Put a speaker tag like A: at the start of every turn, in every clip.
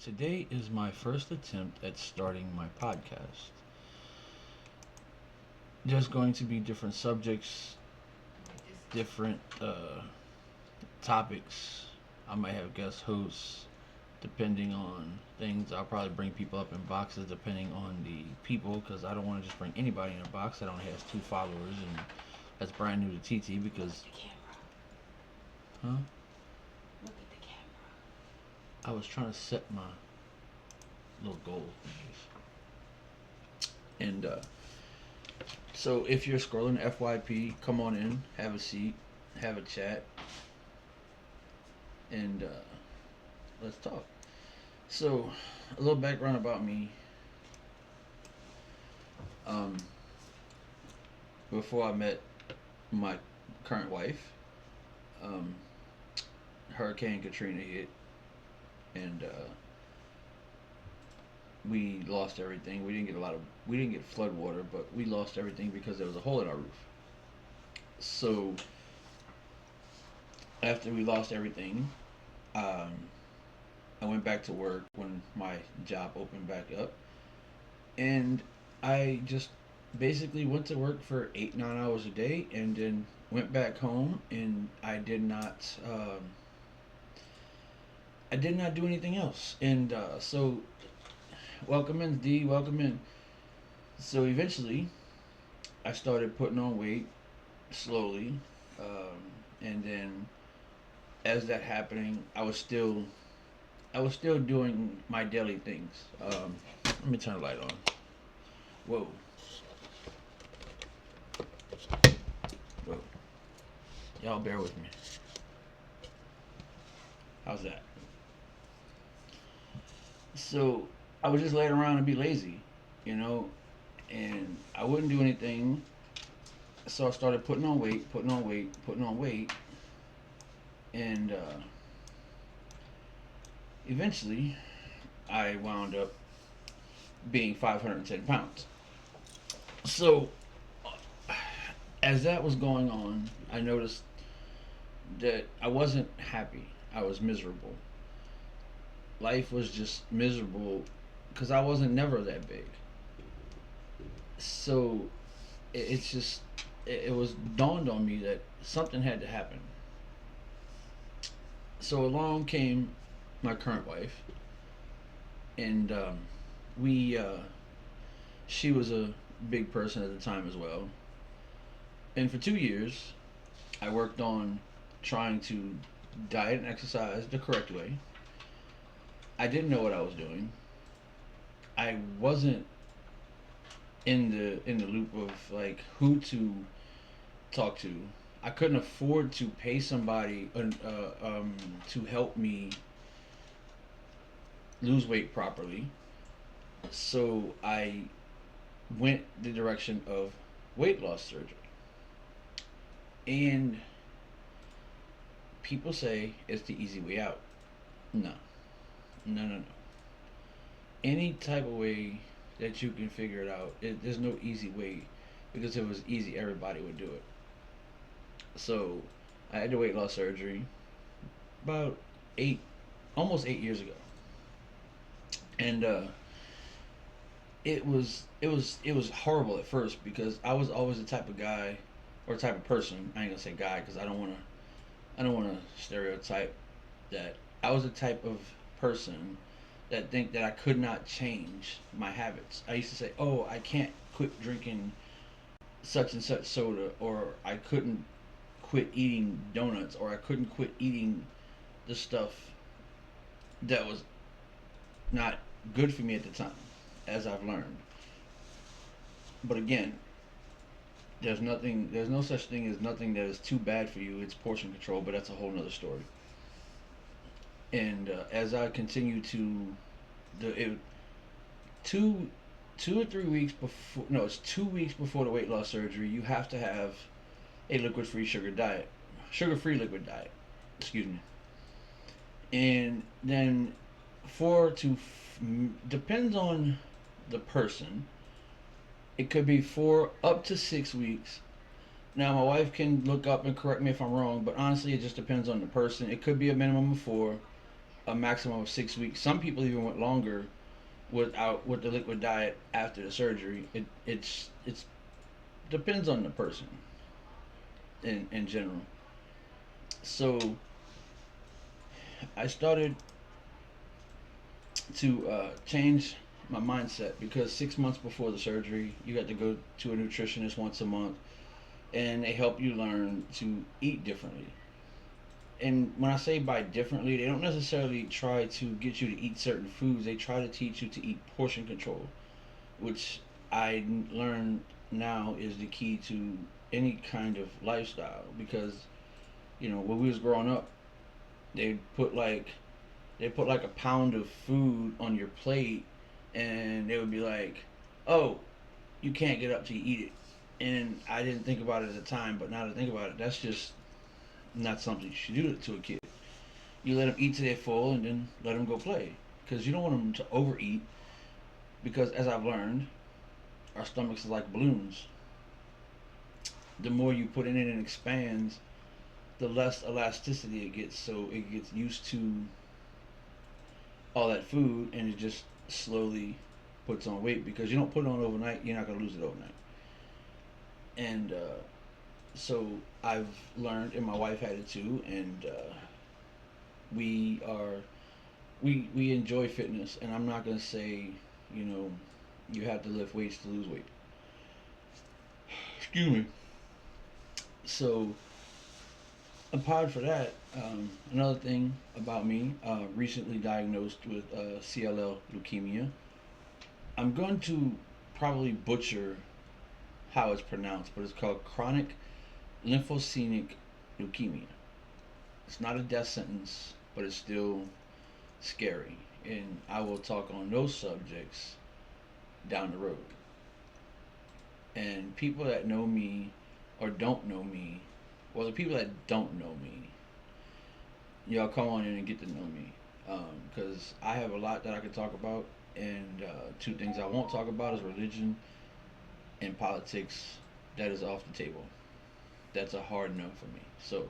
A: Today is my first attempt at starting my podcast. There's going to be different subjects, different topics. I might have guest hosts depending on things. I'll probably bring people up in boxes depending on the people because I don't want to just bring anybody in a box that only has 2 followers and that's brand new to TT because. Huh? I was trying to set my little goal. And so if you're scrolling FYP, come on in, have a seat, have a chat, and let's talk. So, a little background about me. Um, Before I met my current wife, um, Hurricane Katrina hit, and we lost everything. We didn't get flood water, but we lost everything because there was a hole in our roof. So after we lost everything, um, I went back to work when my job opened back up, and I just basically went to work for 8 9 hours a day, and then went back home, and I did not do anything else. And so welcome in, D. Welcome in. So eventually, I started putting on weight slowly, and then as that happening, I was still doing my daily things. Let me turn the light on. Whoa, whoa. Y'all bear with me. How's that? So I would just lay around and be lazy, you know, and I wouldn't do anything. So I started putting on weight, putting on weight, putting on weight, and eventually I wound up being 510 pounds. So as that was going on, I noticed that I wasn't happy. I was miserable. Life was just miserable because I wasn't never that big. So it's just it was dawned on me that something had to happen. So along came my current wife, and we she was a big person at the time as well. And for 2 years, I worked on trying to diet and exercise the correct way. I didn't know what I was doing. I wasn't in the loop of like who to talk to. I couldn't afford to pay somebody to help me lose weight properly. So I went the direction of weight loss surgery. And people say it's the easy way out. No, no, no, no. Any type of way that you can figure it out, there's no easy way because if it was easy, everybody would do it. So I had the weight loss surgery about almost 8 years ago, and it was horrible at first because I was always the type of guy or type of person. I ain't gonna say guy because I don't want to stereotype that. I was the type of person that think that I could not change my habits. I used to say, "Oh, I can't quit drinking such and such soda," or I couldn't quit eating donuts, or I couldn't quit eating the stuff that was not good for me at the time, as I've learned. But again, there's no such thing as nothing that is too bad for you. It's portion control, but that's a whole nother story. And as I continue to, it, two, 2 or 3 weeks before, no, it's 2 weeks before the weight loss surgery, you have to have a liquid-free sugar-free liquid diet. Excuse me. And then depends on the person. It could be 4 up to 6 weeks. Now, my wife can look up and correct me if I'm wrong, but honestly, it just depends on the person. It could be a minimum of 4, a maximum of 6 weeks. Some people even went longer with the liquid diet after the surgery. It's depends on the person in general. So I started to change my mindset because 6 months before the surgery, you got to go to a nutritionist once a month, and they help you learn to eat differently. And when I say by differently, they don't necessarily try to get you to eat certain foods. They try to teach you to eat portion control, which I learned now is the key to any kind of lifestyle. Because when we was growing up, they put like they put like a pound of food on your plate, and they would be like, "Oh, you can't get up till you eat it." And I didn't think about it at the time, but now that I think about it, that's just not something you should do to a kid. You let them eat to their full, and then let them go play, because you don't want them to overeat. Because as I've learned, our stomachs are like balloons. The more you put in it and expands, the less elasticity it gets. So it gets used to all that food, and it just slowly puts on weight. Because you don't put it on overnight, you're not going to lose it overnight. And so I've learned, and my wife had it too, and we are we enjoy fitness. And I'm not going to say, you know, you have to lift weights to lose weight. Excuse me. So apart for that, another thing about me, recently diagnosed with CLL leukemia. I'm going to probably butcher how it's pronounced, but it's called chronic lymphocenic leukemia. It's not a death sentence, but it's still scary. And I will talk on those subjects down the road. And people that know me or don't know me, well, the people that don't know me, y'all come on in and get to know me. Because I have a lot that I could talk about, and two things I won't talk about is religion and politics. That is off the table. That's a hard no for me. So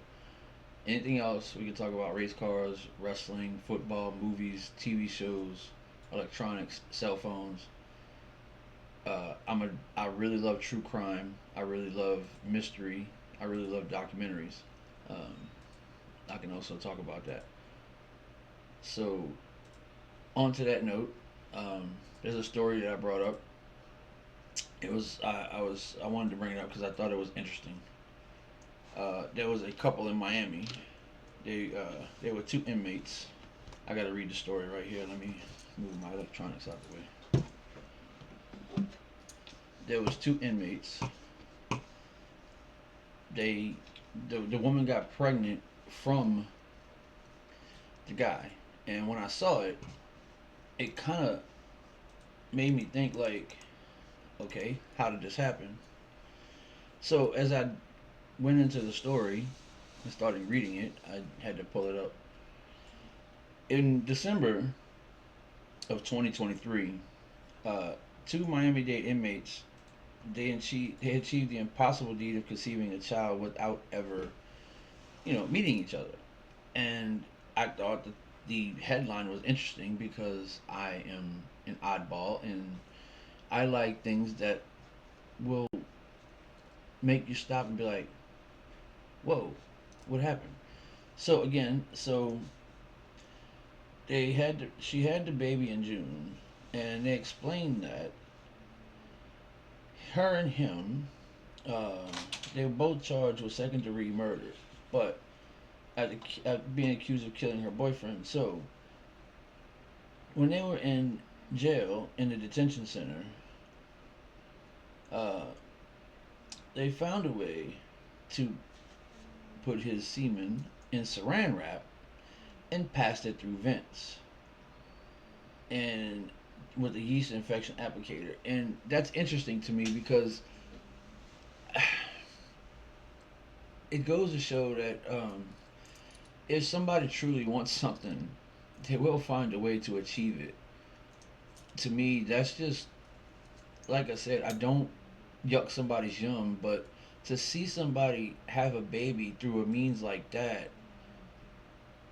A: anything else we can talk about: race cars, wrestling, football, movies, TV shows, electronics, cell phones. I really love true crime. I really love mystery. I really love documentaries. Um, I can also talk about that. So on to that note, there's a story that I brought up. It was I wanted to bring it up because I thought it was interesting. There was a couple in Miami. They were two inmates. I got to read the story right here. Let me move my electronics out the way. There was two inmates. They the woman got pregnant from the guy, and when I saw it, it kind of made me think like, okay, how did this happen? So as I went into the story and started reading it, I had to pull it up. In December of 2023, uh, two Miami-Dade inmates they achieved the impossible deed of conceiving a child without ever, meeting each other. And I thought that the headline was interesting because I am an oddball, and I like things that will make you stop and be like, "Whoa, what happened?" So again, she had the baby in June, and they explained that her and him, uh, they were both charged with second degree murder, but at being accused of killing her boyfriend. So when they were in jail in the detention center, uh, they found a way to put his semen in saran wrap and passed it through vents and with a yeast infection applicator. And that's interesting to me because it goes to show that if somebody truly wants something, they will find a way to achieve it. To me, that's just, like I said, I don't yuck somebody's yum, but to see somebody have a baby through a means like that,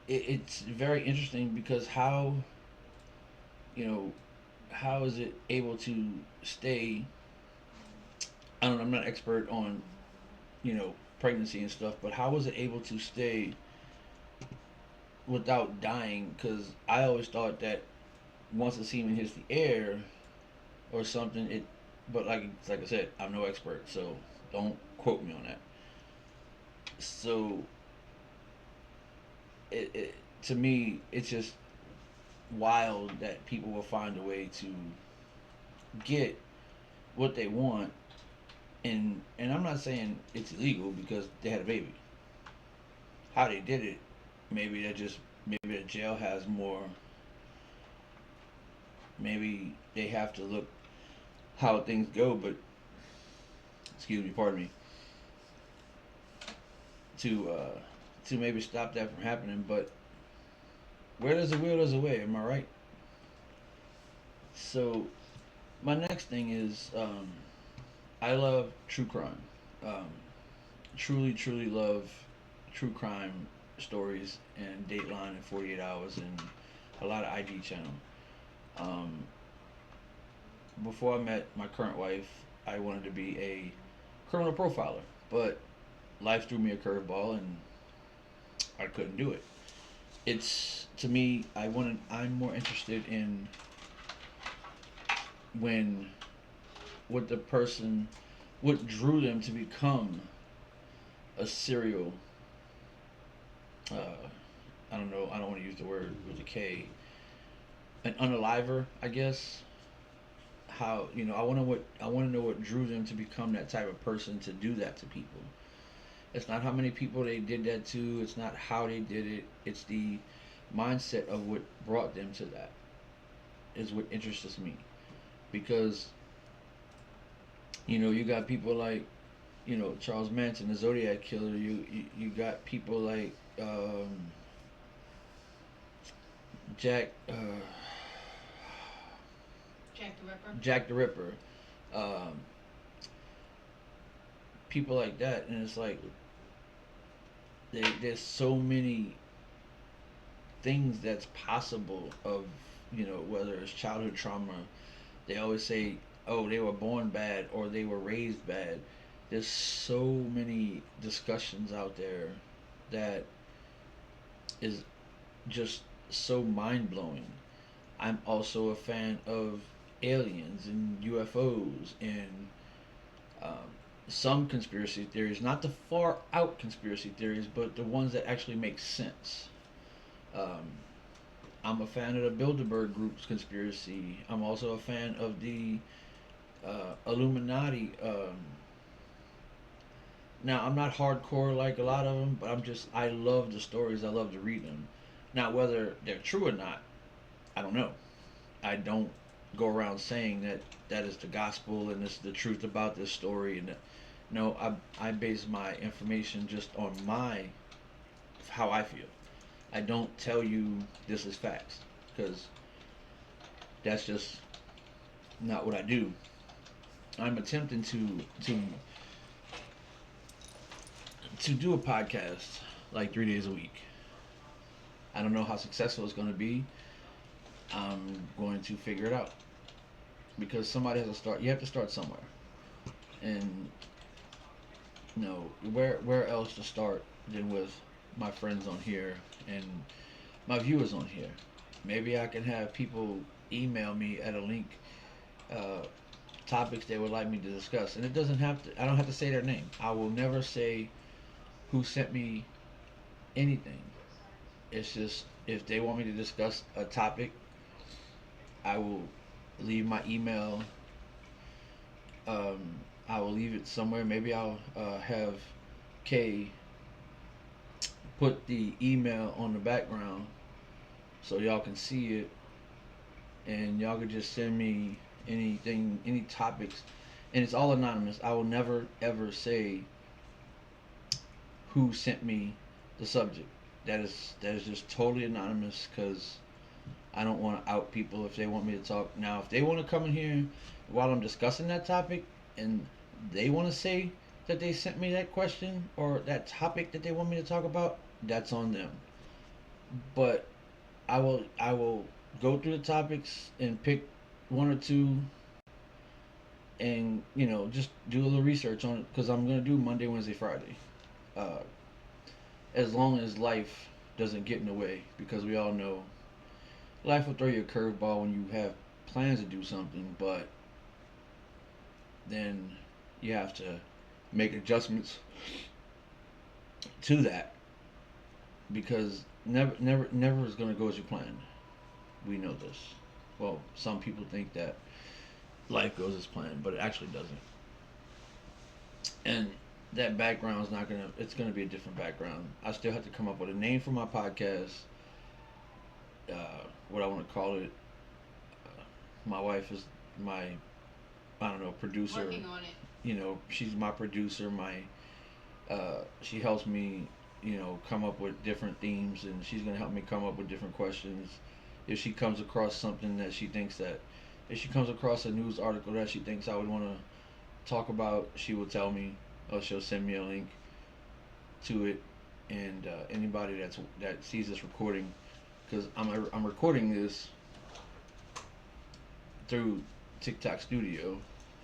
A: it's very interesting because you know how is it able to stay? I don't know. I'm not an expert on pregnancy and stuff, but how was it able to stay without dying? Because I always thought that once the semen hits the air or something, it. But like I said, I'm no expert, so don't quote me on that. So it to me, it's just wild that people will find a way to get what they want, and I'm not saying it's illegal because they had a baby. How they did it, maybe the jail has more. Maybe they have to look how things go, but excuse me, pardon me, to maybe stop that from happening. But where there's a will, there's a way. Am I right? So my next thing is I love true crime. Um, truly, truly love true crime stories and Dateline and 48 Hours and a lot of IG channel. Um, Before I met my current wife, I wanted to be a criminal profiler, but life threw me a curveball and I couldn't do it. It's to me, I'm more interested in when what the person, what drew them to become a serial. Uh, I don't know. I don't want to use the word with a K. An unaliver, I guess. How I want to know what drew them to become that type of person to do that to people. It's not how many people they did that to. It's not how they did it. It's the mindset of what brought them to that is what interests me because you got people like Charles Manson, the Zodiac killer. You got people like Jack
B: Jack the Ripper.
A: Jack the Ripper, um, people like that, and it's like there's so many things that's possible of whether it's childhood trauma. They always say, oh, they were born bad or they were raised bad. There's so many discussions out there that is just so mind blowing. I'm also a fan of aliens and UFOs and um, some conspiracy theories, not the far out conspiracy theories, but the ones that actually make sense. Um, I'm a fan of the Bilderberg Group's conspiracy. I'm also a fan of the Illuminati. Now, I'm not hardcore like a lot of them, but I love the stories. I love to read them. Now, whether they're true or not, I don't know. I don't go around saying that that is the gospel and this is the truth about this story. And no, I base my information just on how I feel. I don't tell you this is facts because that's just not what I do. I'm attempting to do a podcast like 3 days a week. I don't know how successful it's going to be. I'm going to figure it out because somebody has to start. You have to start somewhere, and where else to start than with my friends on here and my viewers on here. Maybe I can have people email me at a link uh, topics they would like me to discuss, and it doesn't have to. I don't have to say their name. I will never say who sent me anything. It's just if they want me to discuss a topic, I will leave my email. Um, I will leave it somewhere. Maybe I'll have Kay put the email on the background so y'all can see it, and y'all can just send me anything, any topics, and it's all anonymous. I will never ever say who sent me the subject. That is just totally anonymous because I don't want to out people if they want me to talk. Now, if they want to come in here while I'm discussing that topic and they want to say that they sent me that question or that topic that they want me to talk about, that's on them. but I will go through the topics and pick one or two, and just do a little research on it because I'm gonna do Monday, Wednesday, Friday. Uh, as long as life doesn't get in the way, because we all know life will throw you a curveball when you have plans to do something, but then you have to make adjustments to that because never is going to go as you planned. We know this. Well, some people think that life goes as planned, but it actually doesn't. And that background is not gonna. It's gonna be a different background. I still have to come up with a name for my podcast. What I want to call it. My wife is my, I don't know, producer.
B: Working on it.
A: She's my producer. She helps me, come up with different themes, and she's gonna help me come up with different questions. If she comes across something that she thinks that, if she comes across a news article that she thinks I would want to talk about, she will tell me, or she'll send me a link to it. And anybody that sees this recording, because I'm recording this through TikTok Studio,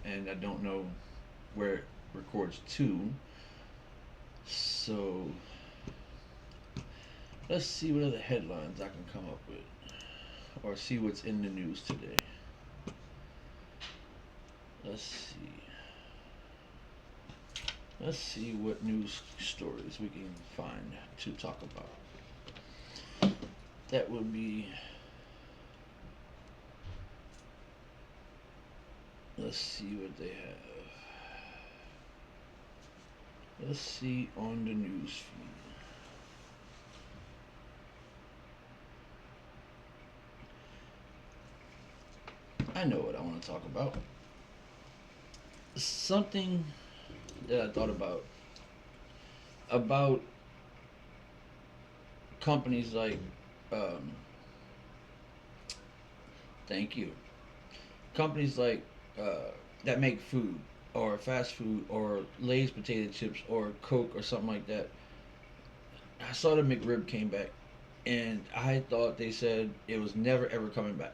A: and I don't know where it records to. So let's see what other headlines I can come up with, or see what's in the news today. Let's see. Let's see what news stories we can find to talk about. That would be. Let's see what they have. Let's see on the news feed. I know what I want to talk about. Something that I thought about companies like um, thank you, companies like that make food or fast food or Lay's potato chips or Coke or something like that. I saw the McRib came back, and I thought they said it was never ever coming back.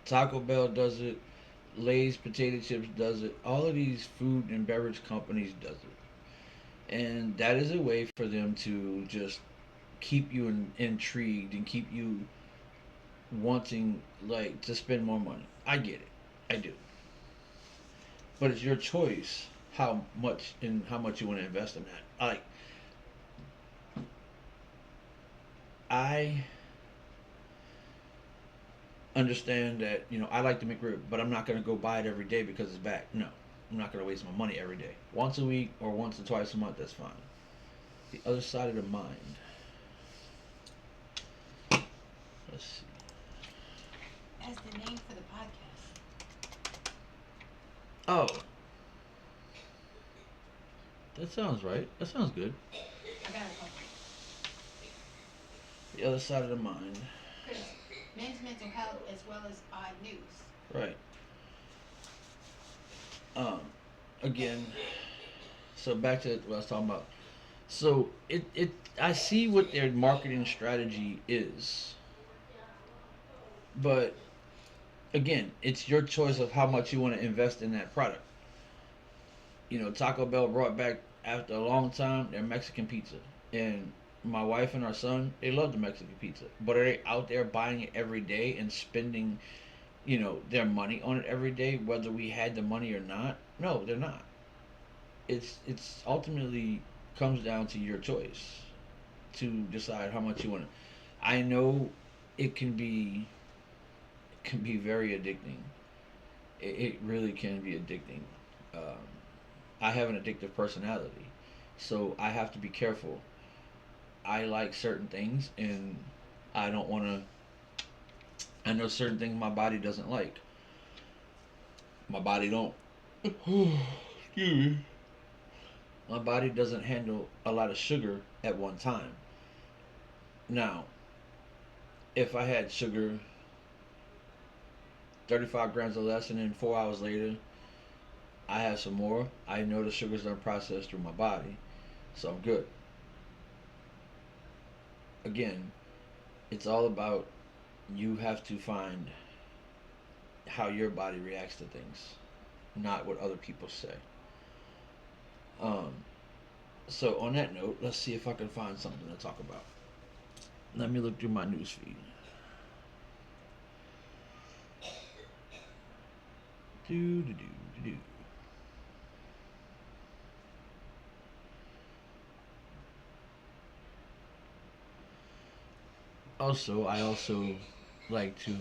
A: Taco Bell does it. Lay's potato chips does it. All of these food and beverage companies does it, and that is a way for them to just keep you intrigued and keep you wanting like to spend more money. I get it, I do, but it's your choice how much you want to invest in that. Like I understand that I like the McRib, but I'm not gonna go buy it every day because it's back. No, I'm not gonna waste my money every day. Once a week or once or twice a month, that's fine. The other side of the mind. Let's see.
B: As the name for the podcast.
A: Oh, that sounds right. That sounds good.
B: I got a couple.
A: The other side of the mind.
B: Because men's mental health as well as odd news.
A: Right. Um. Again. So back to what I was talking about. So it I see what their marketing strategy is, but again, it's your choice of how much you want to invest in that product. Taco Bell brought back after a long time their Mexican pizza, and my wife and our son they love the Mexican pizza. But are they out there buying it every day and spending their money on it every day, whether we had the money or not? No, they're not. It's ultimately comes down to your choice to decide how much you want to. I know it can be very addicting. It really can be addicting. Um, I have an addictive personality, so I have to be careful. I like certain things, and I don't want to. I know certain things my body doesn't like. My body don't. Excuse me. My body doesn't handle a lot of sugar at one time. Now, if I had sugar 35 grams or less, and then 4 hours later I have some more, I know the sugar's unprocessed through my body, so I'm good. Again, It's all about you have to find how your body reacts to things, not what other people say. Um, so on that note, let's see if I can find something to talk about. Let me look through my news feed. Do do do do do. Also, I also like to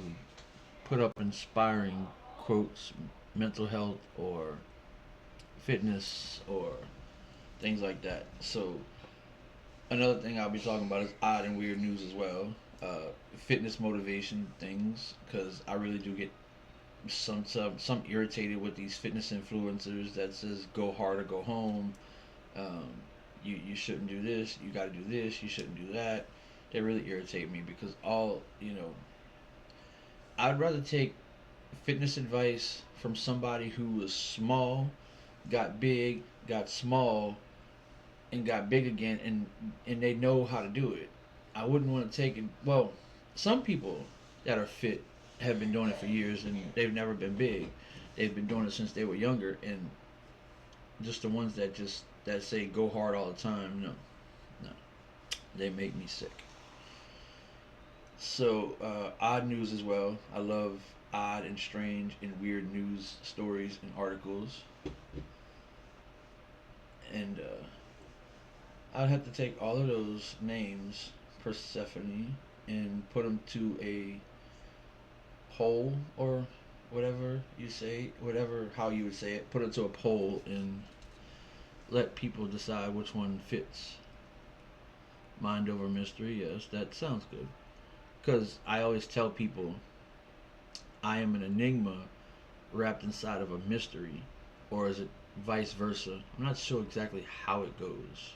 A: put up inspiring quotes, mental health or fitness or things like that. So another thing I'll be talking about is odd and weird news as well. Fitness motivation things, because I really do get some irritated with these fitness influencers that says go hard or go home. Um, you shouldn't do this. You got to do this. You shouldn't do that. They really irritate me because I'd rather take fitness advice from somebody who was small, got big, got small, and got big again, and they know how to do it. I wouldn't want to take it. Well, some people that are fit have been doing it for years and they've never been big. They've been doing it since they were younger, and just the ones that say go hard all the time, no, no, they make me sick. So odd news as well. I love odd and strange and weird news stories and articles, and I'd have to take all of those names, Persephone, and put them to a poll or whatever you say, whatever how you would say it. Put it to a poll and let people decide which one fits. Mind over mystery, yes, that sounds good. Because I always tell people I am an enigma wrapped inside of a mystery, or is it vice versa? I'm not sure exactly how it goes.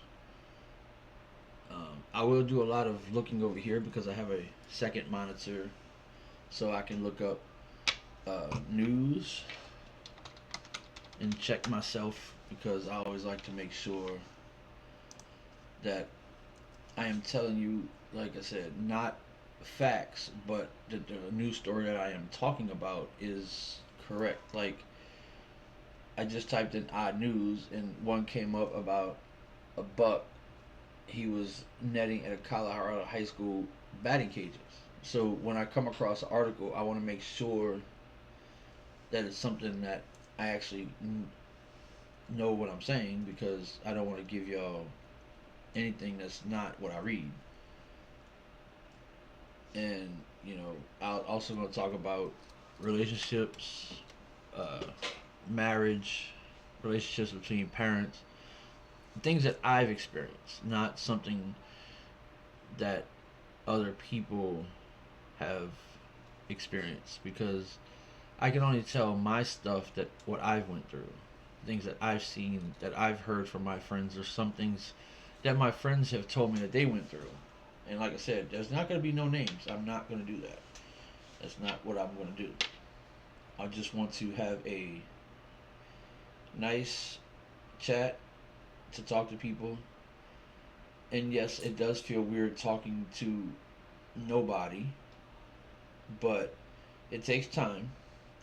A: I will do a lot of looking over here because I have a second monitor, so I can look up news and check myself because I always like to make sure that I am telling you, like I said, not facts, but the news story that I am talking about is correct. Like, I just typed in odd news and one came up about a buck he was netting at a Colorado high school batting cages. So when I come across an article, I want to make sure that it's something that I actually know what I'm saying because I don't want to give y'all anything that's not what I read. And I'll also going to talk about relationships, uh, marriage, relationships between parents, things that I've experienced, not something that other people have experienced because I can only tell my stuff that what I've went through, things that I've seen, that I've heard from my friends, or some things that my friends have told me that they went through. And like I said, there's not going to be no names. I'm not going to do that. That's not what I'm going to do. I just want to have a nice chat to talk to people. And yes, it does feel weird talking to nobody, but it takes time.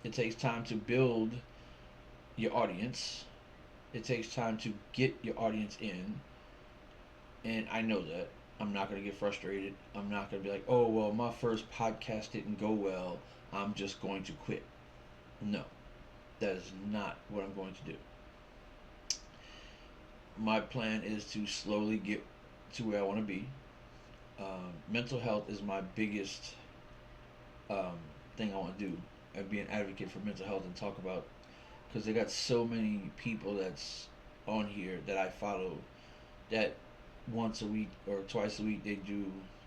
A: It takes time to build your audience. It takes time to get your audience in. And I know that. I'm not going to get frustrated. I'm not going to be like, oh, well, my first podcast didn't go well. I'm just going to quit. No, that is not what I'm going to do. My plan is to slowly get to where I want to be. Mental health is my biggest um, thing I want to do. And be an advocate for mental health and talk about because they got so many people that's on here that I follow that once a week or twice a week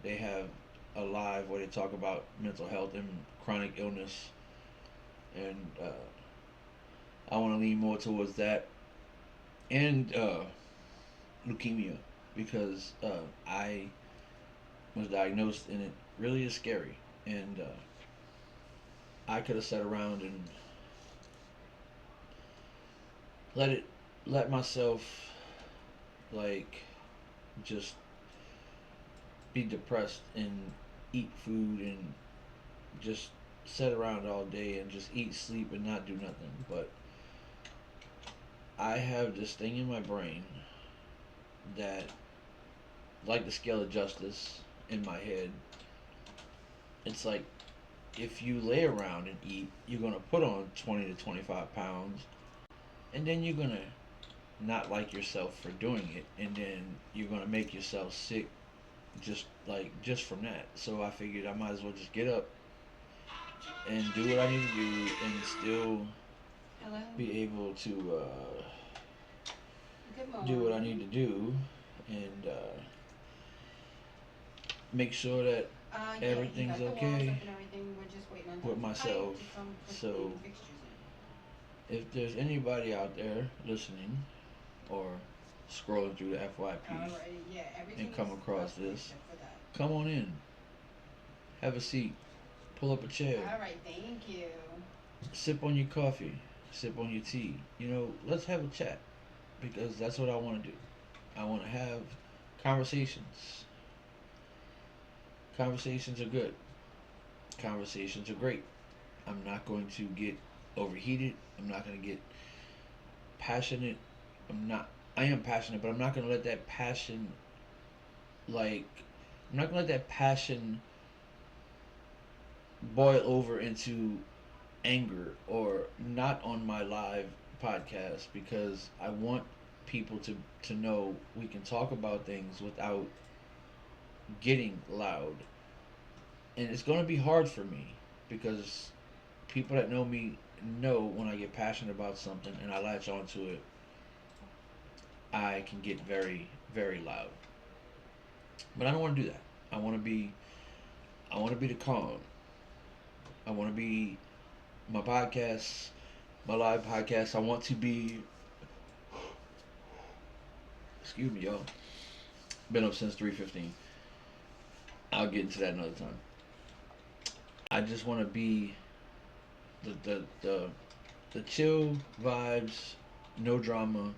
A: they have a live where they talk about mental health and chronic illness and I want to lean more towards that and leukemia because I was diagnosed and it really is scary and I could have sat around and let it let myself like just be depressed and eat food and just sit around all day and just eat, sleep, and not do nothing. But I have this thing in my brain that, like the scale of justice in my head, it's like if you lay around and eat, you're gonna put on 20 to 25 pounds, and then you're gonna not like yourself for doing it, and then you're gonna make yourself sick just from that. So I figured I might as well just get up and do what I need to do and still
B: Hello.
A: be able to
B: Good
A: do what I
B: morning.
A: need to do and make sure that
B: Yeah, he
A: everything's
B: got the walls
A: okay
B: up and everything. We're just waiting on
A: with
B: Dr. Pipe
A: myself.
B: to come put the
A: So
B: fixtures in.
A: if there's anybody out there listening or scrolling through the FYP
B: Alright, yeah, everything
A: and
B: is
A: come across
B: okay
A: this,
B: except for that.
A: come on in, have a seat, pull up a chair,
B: Alright, thank you.
A: sip on your coffee, sip on your tea. Let's have a chat because that's what I want to do. I want to have conversations. Conversations are good. Conversations are great. I'm not going to get overheated. I'm not going to get passionate. I'm not. I am passionate, but I'm not going to let that passion like. I'm not going to let that passion boil over into anger or not on my live podcast because I want people to know we can talk about things without getting loud. And it's going to be hard for me because people that know me know when I get passionate about something and I latch onto it, I can get very, very loud. But I don't want to do that. I want to be I want to be the calm. I want to be my podcast, my live podcast. I want to be excuse me, y'all. Been up since 3:15. I'll get into that another time. I just want to be the chill vibes, no drama.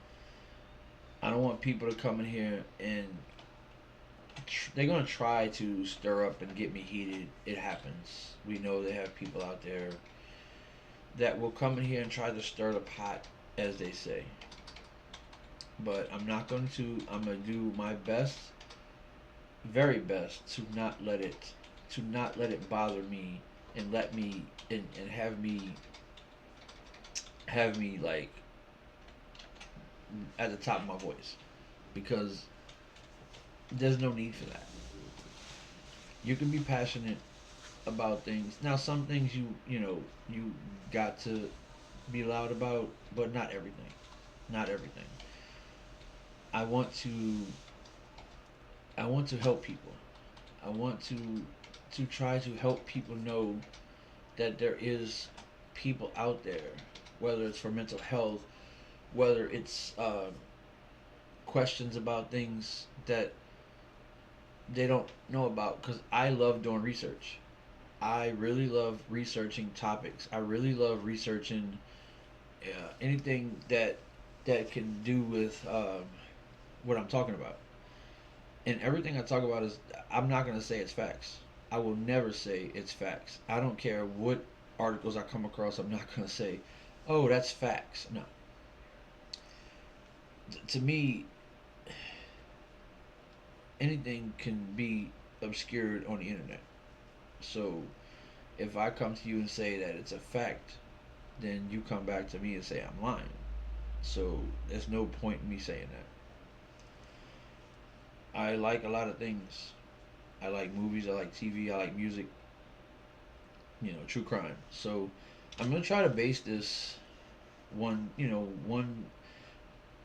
A: I don't want people to come in here and they're gonna try to stir up and get me heated. It happens. We know they have people out there that will come in here and try to stir the pot, as they say. But I'm not going to. I'm gonna do my best, very best, to not let it bother me, and let me and have me like at the top of my voice, because there's no need for that. You can be passionate about things. Now, some things you got to be loud about, but not everything. Not everything. I want to I want to help people. I want to try to help people know that there is people out there, whether it's for mental health, whether it's questions about things that they don't know about. Because I love doing research. I really love researching topics. I really love researching anything that can do with what I'm talking about. And everything I talk about is I'm not gonna say it's facts. I will never say it's facts. I don't care what articles I come across. I'm not gonna say, "Oh, that's facts." No. To me, anything can be obscured on the internet. So if I come to you and say that it's a fact, then you come back to me and say I'm lying. So there's no point in me saying that. I like a lot of things. I like movies, I like TV, I like music, true crime. So I'm gonna try to base this one. I'm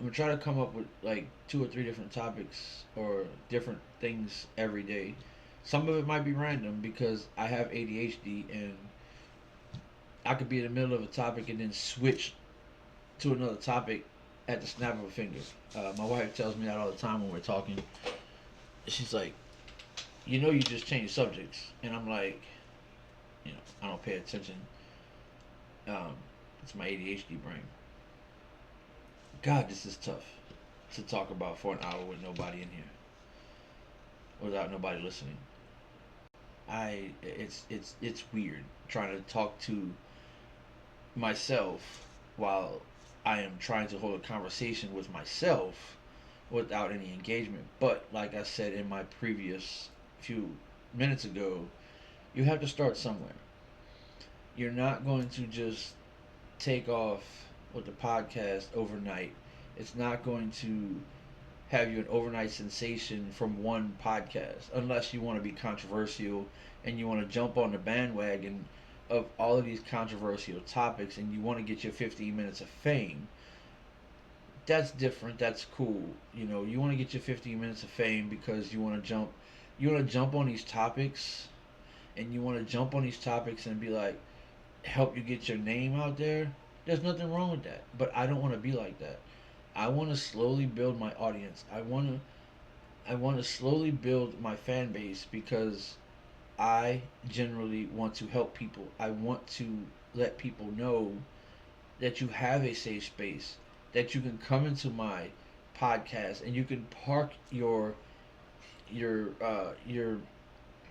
A: gonna try to come up with like two or three different topics or different things every day. Some of it might be random because I have ADHD and I could be in the middle of a topic and then switch to another topic at the snap of a finger. My wife tells me that all the time when we're talking. She's like, you just change subjects, and I'm like, I don't pay attention. Um, it's my ADHD brain. God, this is tough to talk about for an hour with nobody in here, without nobody listening. it's weird trying to talk to myself while I am trying to hold a conversation with myself without any engagement. But like I said in my previous few minutes ago, you have to start somewhere. You're not going to just take off with the podcast overnight. It's not going to have you an overnight sensation from one podcast unless you want to be controversial and you want to jump on the bandwagon of all of these controversial topics and you want to get your 15 minutes of fame. That's different. That's cool. You know, you want to get your 15 minutes of fame because you want to jump on these topics and you want to jump on these topics and be like, help you get your name out there. There's nothing wrong with that. But I don't want to be like that. I want to slowly build my audience. I want to slowly build my fan base because I generally want to help people. I want to let people know that you have a safe space, that you can come into my podcast and you can park your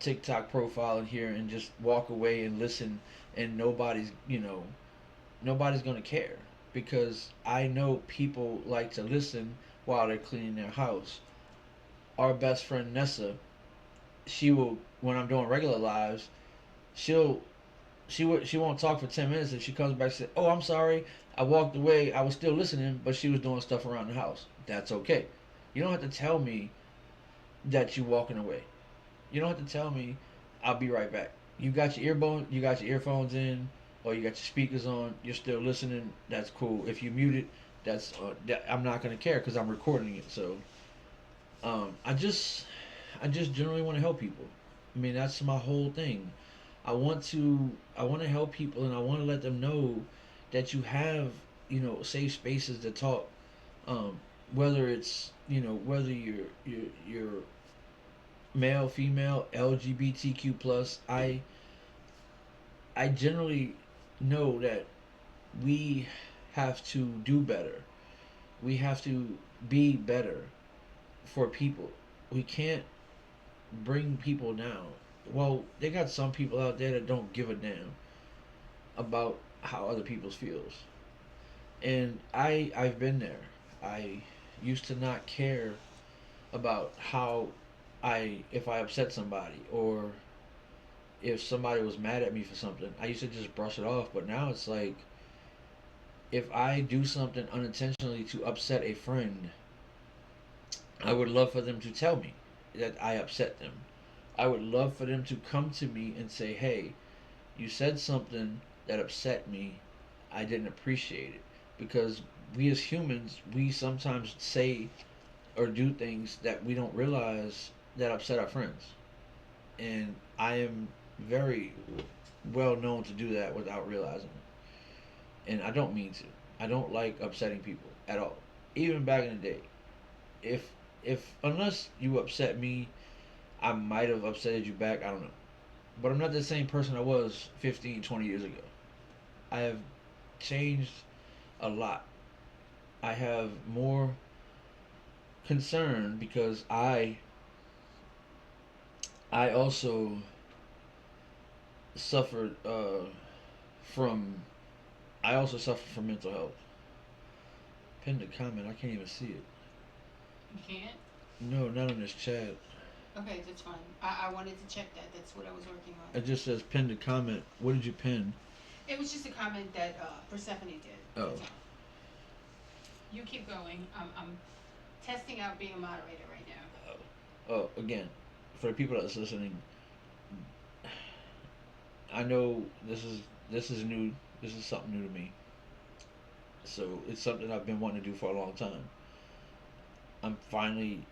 A: TikTok profile in here and just walk away and listen, and nobody's gonna care because I know people like to listen while they're cleaning their house. Our best friend Nessa, she will when I'm doing regular lives, she'll she won't talk for 10 minutes and she comes back and says, "Oh, I'm sorry, I walked away. I was still listening, but she was doing stuff around the house." That's okay. You don't have to tell me that you're walking away. You don't have to tell me I'll be right back. You got your earphones in, or you got your speakers on. You're still listening. That's cool. If you mute it, I'm not gonna care because I'm recording it. So um, I just I just generally want to help people. I mean, that's my whole thing. I want to help people, and I want to let them know that you have safe spaces to talk. Um, whether it's whether you're male, female, LGBTQ plus. I generally know that we have to do better. We have to be better for people. We can't bring people down. Well, they got some people out there that don't give a damn about how other people feels. And I've been there. I used to not care about how I if I upset somebody or if somebody was mad at me for something. I used to just brush it off, but now it's like if I do something unintentionally to upset a friend, I would love for them to tell me that I upset them. I would love for them to come to me and say, "Hey, you said something that upset me. I didn't appreciate it." Because we as humans, we sometimes say or do things that we don't realize that upset our friends. And I am very well known to do that without realizing it. And I don't mean to. I don't like upsetting people at all. Even back in the day. If if unless you upset me, I might have upsetted you back. I don't know. But I'm not the same person I was 15, 20 years ago. I have changed a lot. I have more concern because I also suffered from I also suffer from mental health. Pin the comment. I can't even see it.
B: You can't?
A: No, not on this chat.
B: Okay, that's fine. I wanted to check that. That's what I was working on.
A: It just says pin the comment. What did you pin?
B: It was just a comment that Persephone did.
A: Oh.
B: That's all. You keep going. I'm testing out being a moderator right now.
A: Again, for the people that's listening, I know this is new. This is something new to me. So it's something I've been wanting to do for a long time. I'm finally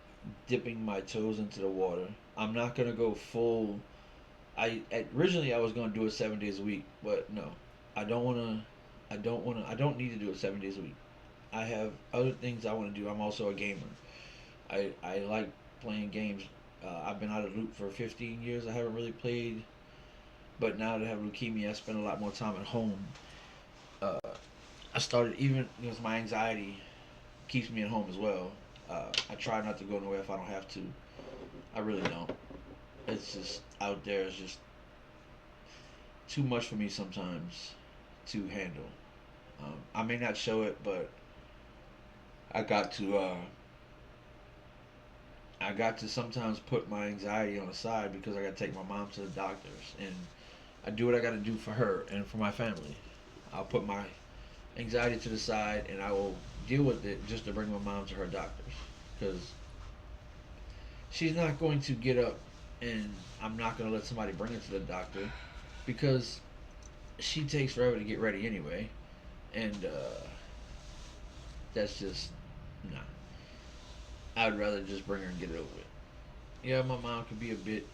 A: dipping my toes into the water. I'm not gonna go full. Originally I was gonna do it 7 days a week, but no, I don't wanna. I don't wanna. I don't need to do it 7 days a week. I have other things I want to do. I'm also a gamer. I like playing games. I've been out of the loop for 15 years. I haven't really played, but now that I have leukemia, I spend a lot more time at home. Uh, I started even because my anxiety keeps me at home as well. I try not to go nowhere if I don't have to. I really don't. it's just out there. It's just too much for me sometimes to handle. I may not show it, but I got to. I got to sometimes put my anxiety on the side because I got to take my mom to the doctors, and I do what I got to do for her and for my family. I'll put my anxiety to the side, and I will deal with it just to bring my mom to her doctors because she's not going to get up, and I'm not going to let somebody bring her to the doctor because she takes forever to get ready anyway, and that's just nah. I'd rather just bring her and get it over with. Yeah, my mom could be a bit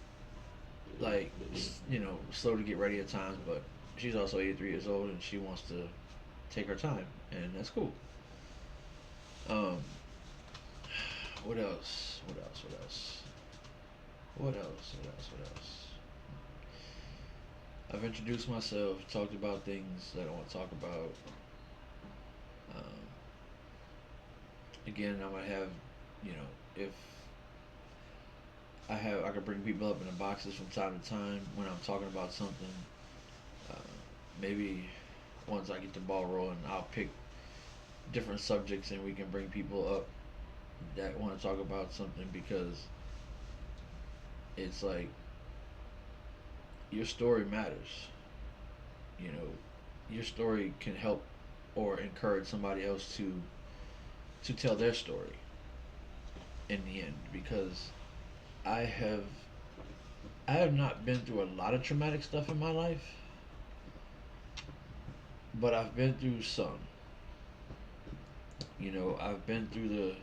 A: like slow to get ready at times, but she's also 83 years old and she wants to take her time, and that's cool. Um, what else? What else? What else? What else? What else? What else? I've introduced myself, talked about things that I want to talk about. Um, again, I'm gonna have, if I could bring people up in the boxes from time to time when I'm talking about something. Uh, maybe once I get the ball rolling, I'll pick different subjects and we can bring people up that want to talk about something because it's like your story matters. You know, your story can help or encourage somebody else to tell their story in the end because I have I have not been through a lot of traumatic stuff in my life, but I've been through some. I've been through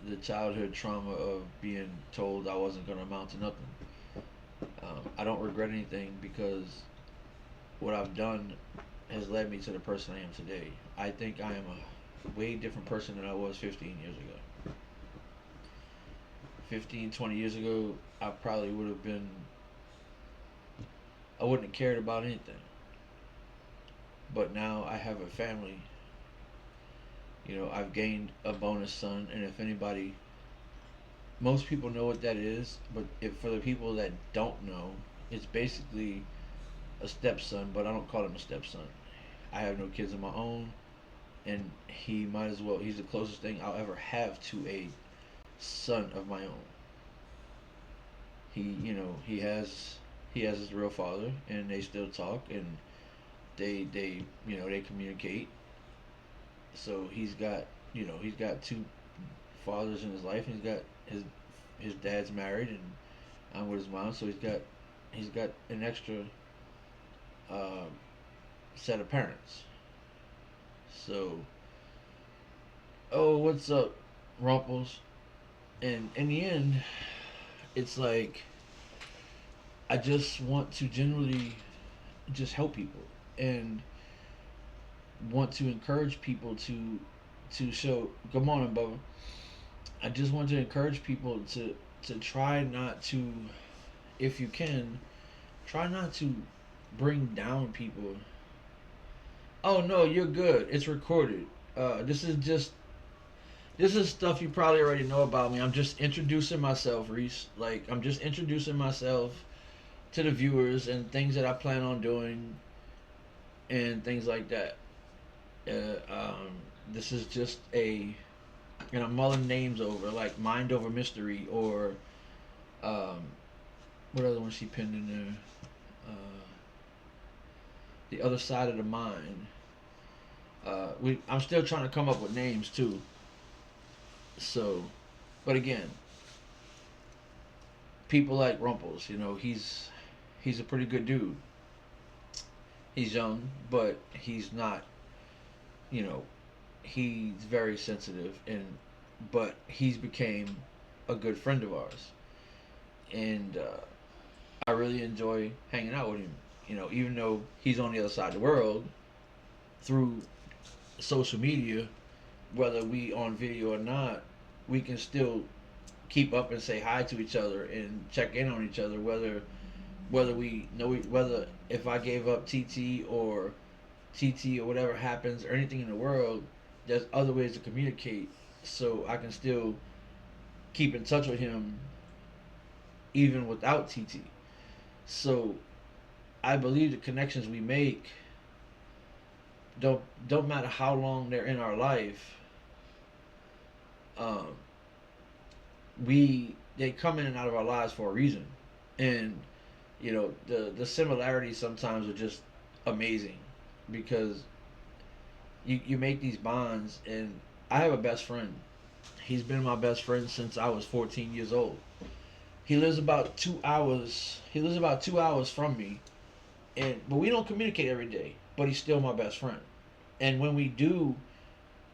A: the childhood trauma of being told I wasn't going to amount to nothing. I don't regret anything because what I've done has led me to the person I am today. I think I am a way different person than I was 15 years ago. 15, 20 years ago, I probably would have been, I wouldn't have cared about anything. But now I have a family. I've gained a bonus son, and if anybody, most people know what that is, but if for the people that don't know, it's basically a stepson, but I don't call him a stepson. I have no kids of my own, and he might as well. He's the closest thing I'll ever have to a son of my own. He has his real father, and they still talk, and they communicate. So he's got two fathers in his life, and his dad's married, and I'm with his mom, so he's got an extra uh, set of parents. So, oh, what's up, Rumples? And in the end, it's like I just want to generally just help people and want to encourage people to show. Good morning, Bubba. I just want to encourage people to try not to, if you can, try not to bring down people. Oh no, you're good. It's recorded. This is stuff you probably already know about me. I'm just introducing myself, Reese. Like I'm just introducing myself to the viewers and things that I plan on doing and things like that. This is just I'm mulling names over, like Mind Over Mystery or um, what other one she pinned in there? Uh, the Other Side of the Mind. I'm still trying to come up with names too. So, but again, people like Rumples, he's a pretty good dude. He's young, but he's not, you know, he's very sensitive but he's became a good friend of ours, and I really enjoy hanging out with him. Even though he's on the other side of the world through social media, whether we on video or not, we can still keep up and say hi to each other and check in on each other. Whether we know whether if I gave up TT or whatever happens or anything in the world, there's other ways to communicate, so I can still keep in touch with him even without TT. So I believe the connections we make don't matter how long they're in our life. Um, we they come in and out of our lives for a reason, and the similarities sometimes are just amazing because you make these bonds. And I have a best friend. He's been my best friend since I was 14 years old. He lives about 2 hours. He lives about 2 hours from me, and but we don't communicate every day. But he's still my best friend. And when we do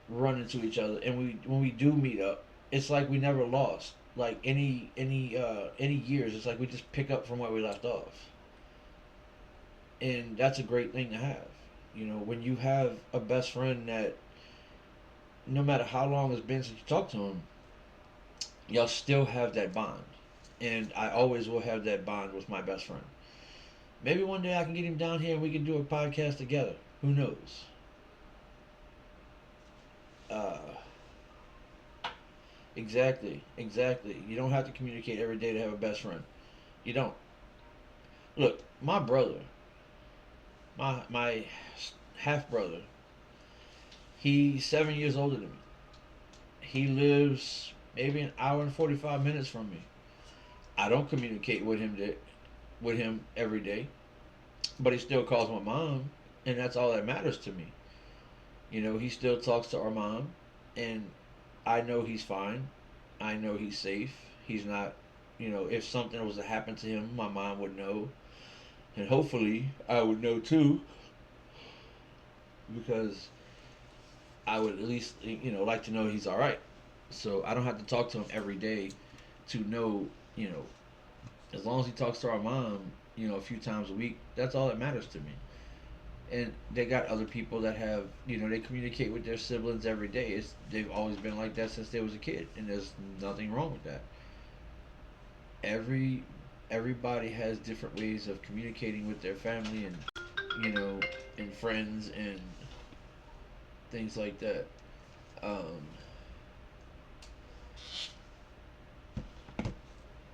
A: run into each other, and when we do meet up, it's like we never lost. Like any years, it's like we just pick up from where we left off, and that's a great thing to have. When you have a best friend that no matter how long it's been since you talked to him, y'all still have that bond. And I always will have that bond with my best friend. Maybe one day I can get him down here and we can do a podcast together. Who knows? Uh, exactly. You don't have to communicate every day to have a best friend. You don't. Look, my brother, my half brother, he's 7 years older than me. He lives maybe an hour and 45 minutes from me. I don't communicate with him every day, but he still calls my mom, and that's all that matters to me. He still talks to our mom, and I know he's fine. I know he's safe. He's not, if something was to happen to him, my mom would know, and hopefully I would know too, because I would at least, like to know he's all right. So I don't have to talk to him every day to know, you know, as long as he talks to our mom, a few times a week, that's all that matters to me. And they got other people that have, they communicate with their siblings every day. They've always been like that since they was a kid, and there's nothing wrong with that. Every Everybody has different ways of communicating with their family and you know and friends and things like that. Um,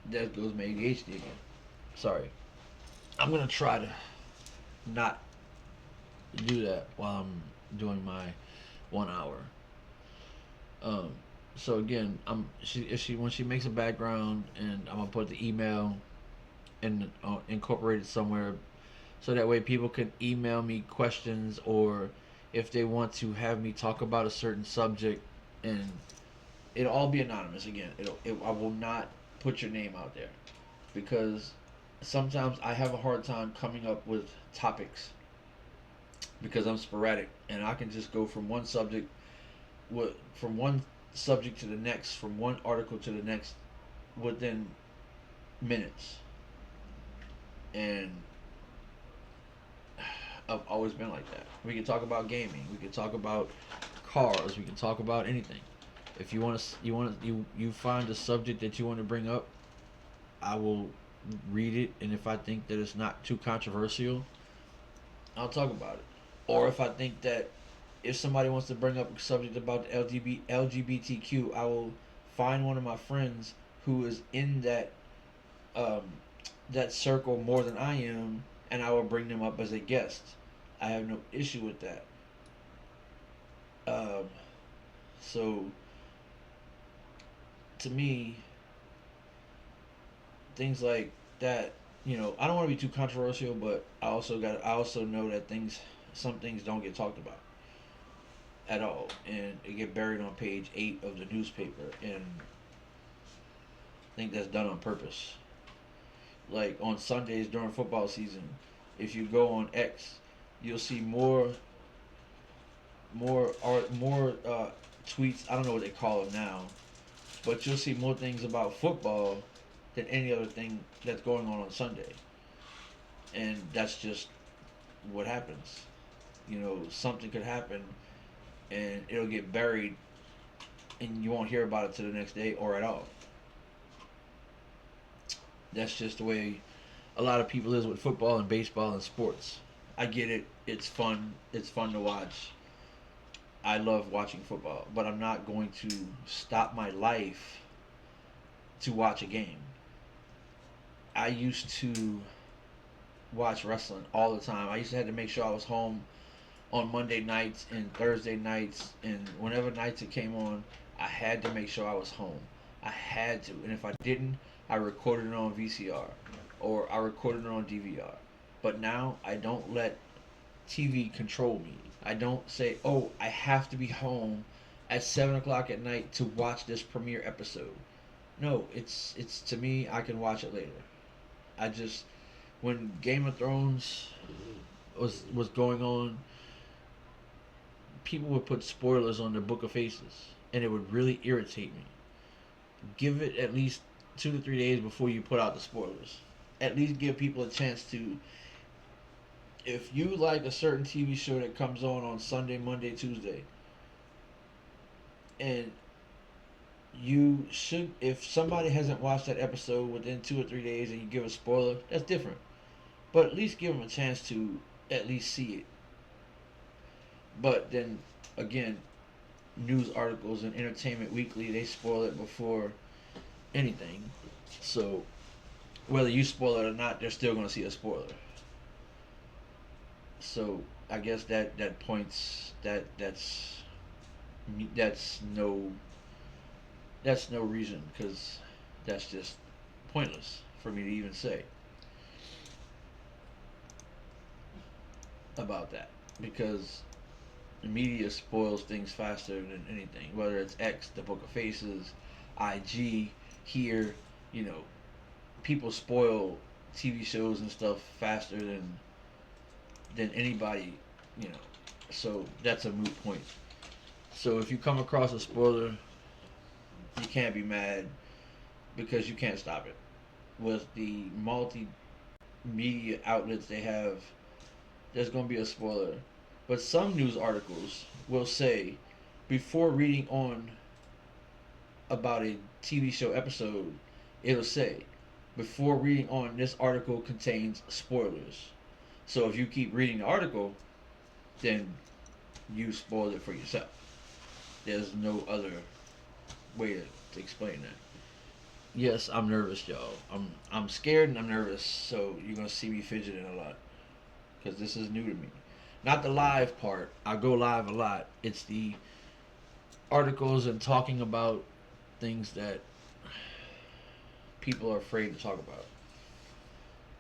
A: that goes my ADHD again. Sorry, I'm gonna try to not do that while I'm doing my 1 hour. Um, so again, if she when she makes a background, and I'm gonna put the email and incorporate it somewhere, so that way people can email me questions, or if they want to have me talk about a certain subject, and it'll all be anonymous. Again, I will not put your name out there because sometimes I have a hard time coming up with topics because I'm sporadic and I can just go from one subject to the next, from one article to the next within minutes. And I've always been like that. We can talk about gaming. We can talk about cars. We can talk about anything. If you find a subject that you want to bring up, I will read it, and if I think that it's not too controversial, I'll talk about it. Or if I think that if somebody wants to bring up a subject about the LGBTQ, I will find one of my friends who is in um, that circle more than I am, and I will bring them up as a guest. I have no issue with that. Um, so to me, things like that, I don't want to be too controversial, but I also know that some things don't get talked about at all, and it get buried on page 8 of the newspaper, and I think that's done on purpose. Like on Sundays during football season, if you go on X, you'll see more tweets. I don't know what they call them now, but you'll see more things about football than any other thing that's going on Sunday, and that's just what happens. Something could happen, and it'll get buried, and you won't hear about it till the next day or at all. That's just the way a lot of people is with football and baseball and sports. I get it. It's fun. It's fun to watch. I love watching football, but I'm not going to stop my life to watch a game. I used to watch wrestling all the time. I used to have to make sure I was home on Monday nights and Thursday nights, and whenever nights it came on, I had to make sure I was home. I had to, and if I didn't, I recorded it on VCR or I recorded it on DVR. But now I don't let TV control me. I don't say, "Oh, I have to be home at 7 o'clock at night to watch this premiere episode." No, it's to me. I can watch it later. I just when Game of Thrones was going on, people would put spoilers on the Book of Faces, and it would really irritate me. Give it at least 2 to 3 days before you put out the spoilers. At least give people a chance to. If you like a certain TV show that comes on Sunday, Monday, Tuesday, and you should, if somebody hasn't watched that episode within 2 or 3 days and you give a spoiler, that's different. But at least give them a chance to at least see it. But then again, news articles and Entertainment Weekly, they spoil it before anything. So whether you spoil it or not, they're still going to see a spoiler. So I guess that points that's no that's no reason, because that's just pointless for me to even say about that, because the media spoils things faster than anything, whether it's X, the Book of Faces, IG, here, you know, people spoil TV shows and stuff faster than anybody, you know. So that's a moot point. So if you come across a spoiler, you can't be mad because you can't stop it. With the multimedia outlets they have, there's going to be a spoiler. But some news articles will say, before reading on about a TV show episode, it'll say, before reading on, this article contains spoilers. So if you keep reading the article, then you spoil it for yourself. There's no other way to explain that. Yes, I'm nervous, y'all. I'm scared and I'm nervous, so you're gonna see me fidgeting a lot because this is new to me. Not the live part. I go live a lot. It's the articles and talking about things that people are afraid to talk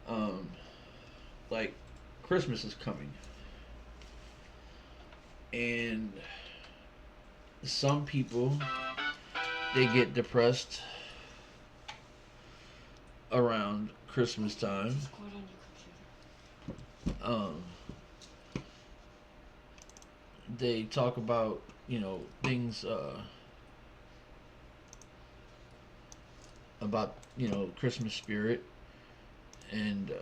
A: about. Like Christmas is coming, and some people, they get depressed around Christmas time. Um, they talk about, things about, Christmas spirit, and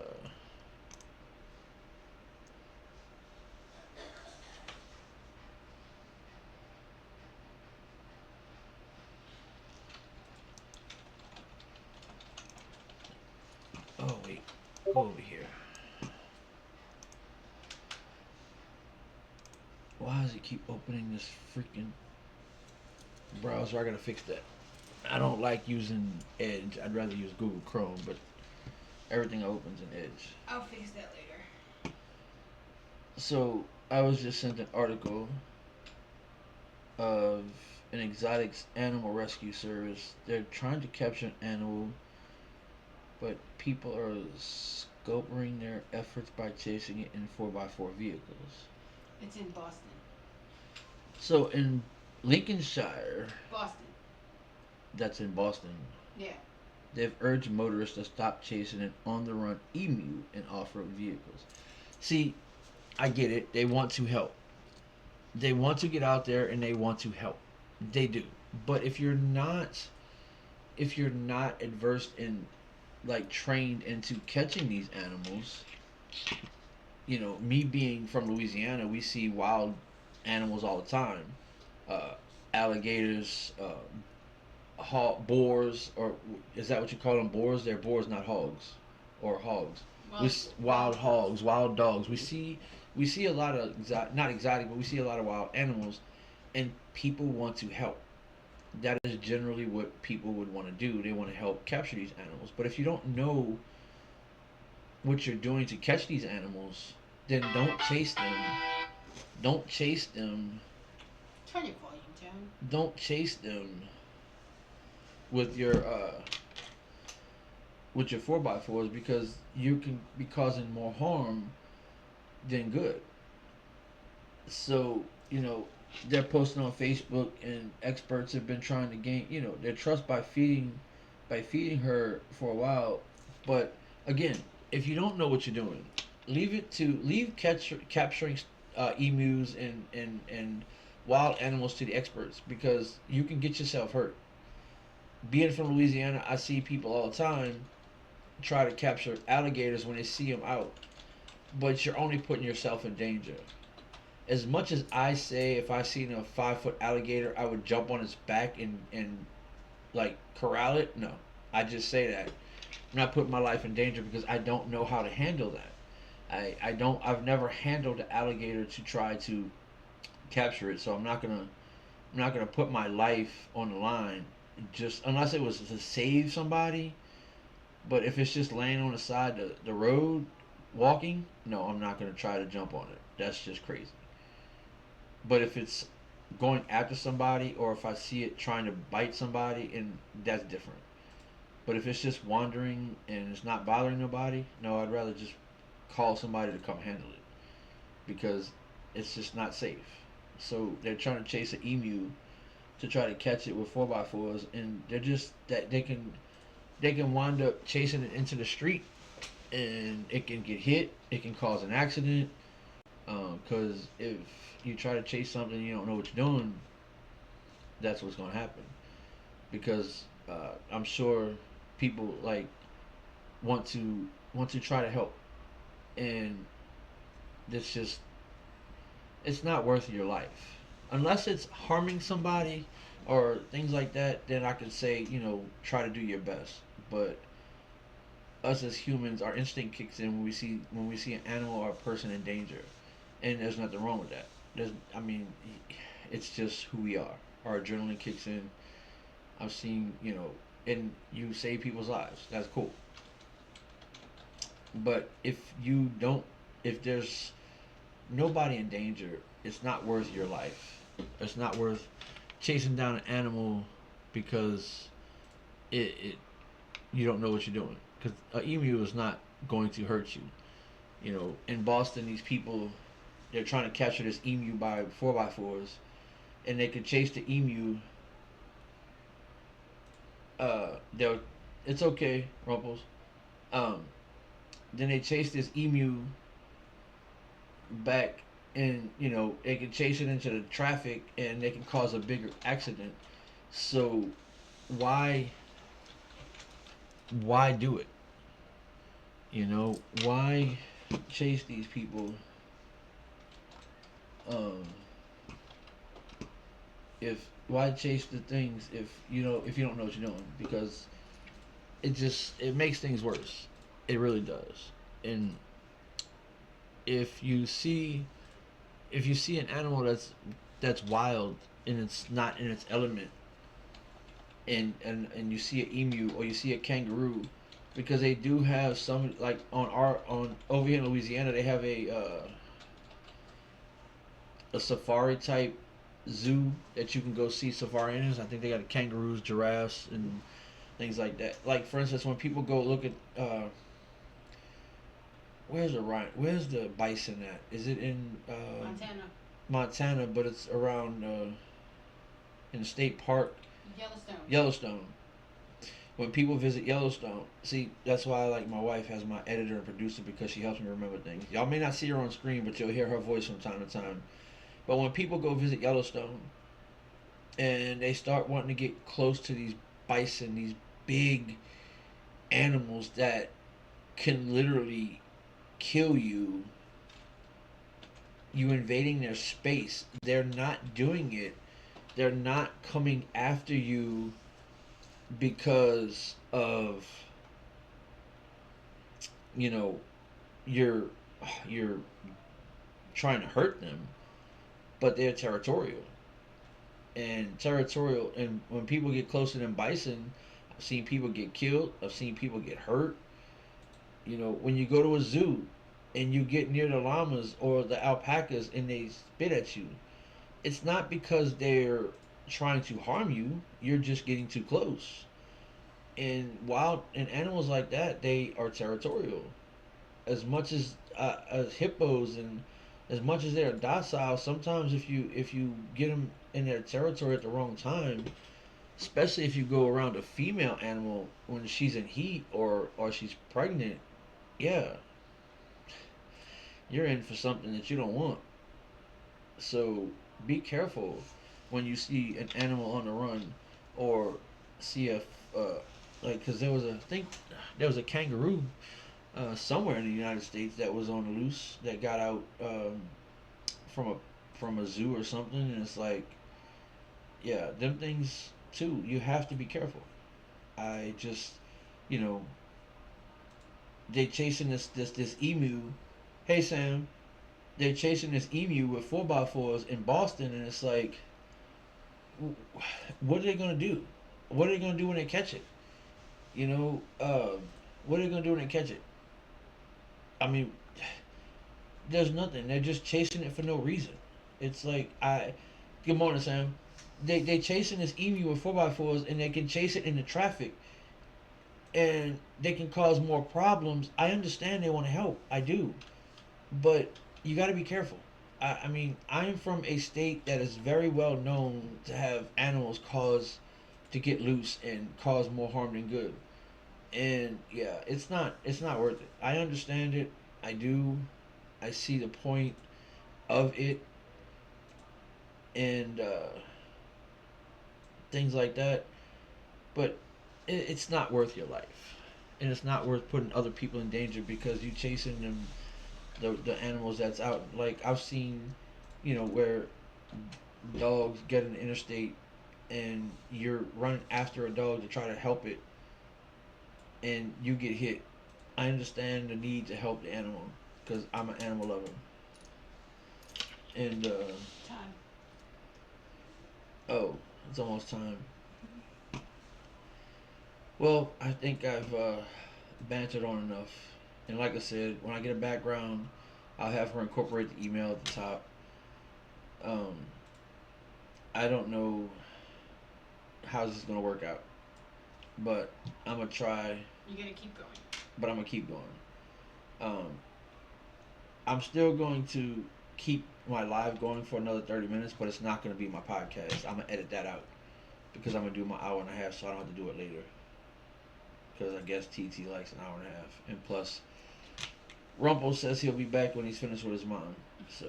A: oh wait, go over here. Why does it keep opening this freaking browser? I gotta fix that. I don't like using Edge. I'd rather use Google Chrome, but everything opens in Edge.
B: I'll fix that later.
A: So I was just sent an article of an exotic animal rescue service. They're trying to capture an animal, but people are scopering their efforts by chasing it in 4x4 vehicles.
B: It's in Boston.
A: So in Lincolnshire,
B: Boston.
A: that's in Boston,
B: Yeah.
A: they've urged motorists to stop chasing an on-the-run emu in off-road vehicles. See, I get it. They want to help. They want to get out there and they want to help. They do. But if you're not adversed in, like, trained into catching these animals, me being from Louisiana, we see wild animals all the time. Alligators, boars, or is that what you call them? Boars? They're boars, not hogs, or hogs. Wild hogs, wild dogs. We see a lot of not exotic, but we see a lot of wild animals, and people want to help. That is generally what people would want to do. They want to help capture these animals. But if you don't know what you're doing to catch these animals, then don't chase them. Don't chase them.
B: Turn your volume down.
A: Don't chase them with your four by fours, because you can be causing more harm than good. So they're posting on Facebook, and experts have been trying to gain their trust by feeding her for a while. But again, if you don't know what you're doing, capturing emus and wild animals to the experts, because you can get yourself hurt. Being from Louisiana, I see people all the time try to capture alligators when they see them out, but you're only putting yourself in danger. As much as I say, if I seen a 5 foot alligator, I would jump on its back and like corral it. No, I just say that. I'm not putting my life in danger because I don't know how to handle that. I don't. I've never handled an alligator to try to capture it, so I'm not gonna put my life on the line, just unless it was to save somebody. But if it's just laying on the side of the road walking, no, I'm not gonna try to jump on it. That's just crazy. But if it's going after somebody, or if I see it trying to bite somebody, and that's different. But if it's just wandering and it's not bothering nobody, no, I'd rather just call somebody to come handle it, because it's just not safe. So they're trying to chase an emu to try to catch it with four by fours, and they're just that they can wind up chasing it into the street, and it can get hit. It can cause an accident. Because if you try to chase something and you don't know what you're doing, that's what's going to happen. Because I'm sure people like want to try to help, and it's just it's not worth your life unless it's harming somebody or things like that. Then I could say try to do your best. But us as humans, our instinct kicks in when we see an animal or a person in danger, and there's nothing wrong with that. I mean, it's just who we are. Our adrenaline kicks in. I've seen, and you save people's lives. That's cool. But if there's nobody in danger, it's not worth your life. It's not worth chasing down an animal because it you don't know what you're doing. Because an emu is not going to hurt you. In Boston, these people, they're trying to capture this emu by four by fours, and they could chase the emu. They'll It's okay, Rumples. Um, then they chase this emu back, and they can chase it into the traffic, and they can cause a bigger accident. So why why do it? Why chase these people? Um, if Why chase the things if you don't know what you're doing? Because it makes things worse. It really does. And if you see an animal that's wild, and it's not in its element, and you see an emu or you see a kangaroo, because they do have some, like on over here in Louisiana, they have a safari type zoo that you can go see safari animals. I think they got kangaroos, giraffes, and things like that. Like, for instance, when people go look at where's the bison at? Is it in
B: Montana.
A: Montana? But it's around in the state park,
B: Yellowstone.
A: Yellowstone. When people visit Yellowstone, see, that's why I like my wife as my editor and producer, because she helps me remember things. Y'all may not see her on screen, but you'll hear her voice from time to time. But when people go visit Yellowstone and they start wanting to get close to these bison, these big animals that can literally kill you, you invading their space. They're not doing it. They're not coming after you because of you know you're you're trying to hurt them, but they're territorial. And when people get closer than bison, I've seen people get killed, I've seen people get hurt. When you go to a zoo and you get near the llamas or the alpacas and they spit at you, it's not because they're trying to harm you. You're just getting too close. And wild and animals like that, they are territorial. As hippos and as much as they're docile, sometimes if you get them in their territory at the wrong time, especially if you go around a female animal when she's in heat or she's pregnant, yeah, you're in for something that you don't want. So be careful when you see an animal on the run or see like because I think there was a kangaroo somewhere in the United States that was on the loose that got out from a zoo or something, and it's like, yeah, them things too. You have to be careful. I just, you know, they chasing this emu. Hey Sam, they're chasing this emu with 4x4s in Boston, and it's like, what are they gonna do? What are they gonna do when they catch it? You know, what are they gonna do when they catch it? I mean, there's nothing. They're just chasing it for no reason. It's like Good morning, Sam. They chasing this emu with 4x4s, and they can chase it in the traffic, and they can cause more problems. I understand they want to help. I do, but you got to be careful. I mean, I'm from a state that is very well known to have animals cause to get loose and cause more harm than good. And yeah, it's not worth it. I understand it. I do. I see the point of it and things like that, but it's not worth your life, and it's not worth putting other people in danger because you chasing them the animals that's out. Like I've seen, where dogs get in the interstate and you're running after a dog to try to help it and you get hit. I understand the need to help the animal because I'm an animal lover. And
B: Time.
A: oh, it's almost time. Well, I think I've bantered on enough. And like I said, when I get a background, I'll have her incorporate the email at the top. Um, I don't know how this is gonna work out, but I'm gonna try.
B: You gotta keep going.
A: But I'm gonna keep going. Um, I'm still going to keep my live going for another 30 minutes, but it's not gonna be my podcast. I'm gonna edit that out because I'm gonna do my hour and a half, so I don't have to do it later. Because I guess TT likes an hour and a half, and plus, Rumple says he'll be back when he's finished with his mom. So,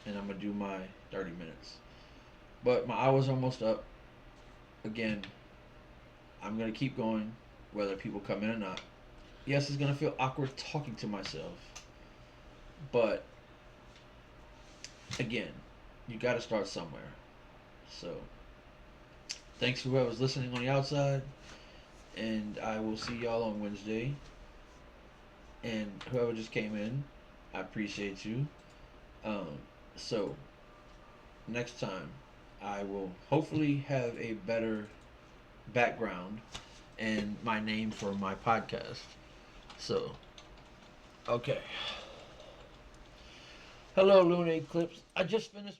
A: and I'm gonna do my 30 minutes. But my hour's almost up. Again, I'm gonna keep going, whether people come in or not. Yes, it's gonna feel awkward talking to myself, but again, you got to start somewhere. So, thanks for whoever's listening on the outside, and I will see y'all on Wednesday. And whoever just came in, I appreciate you. Um, so next time, I will hopefully have a better background and my name for my podcast. So, okay. Hello, Lunar Eclipse. I just finished.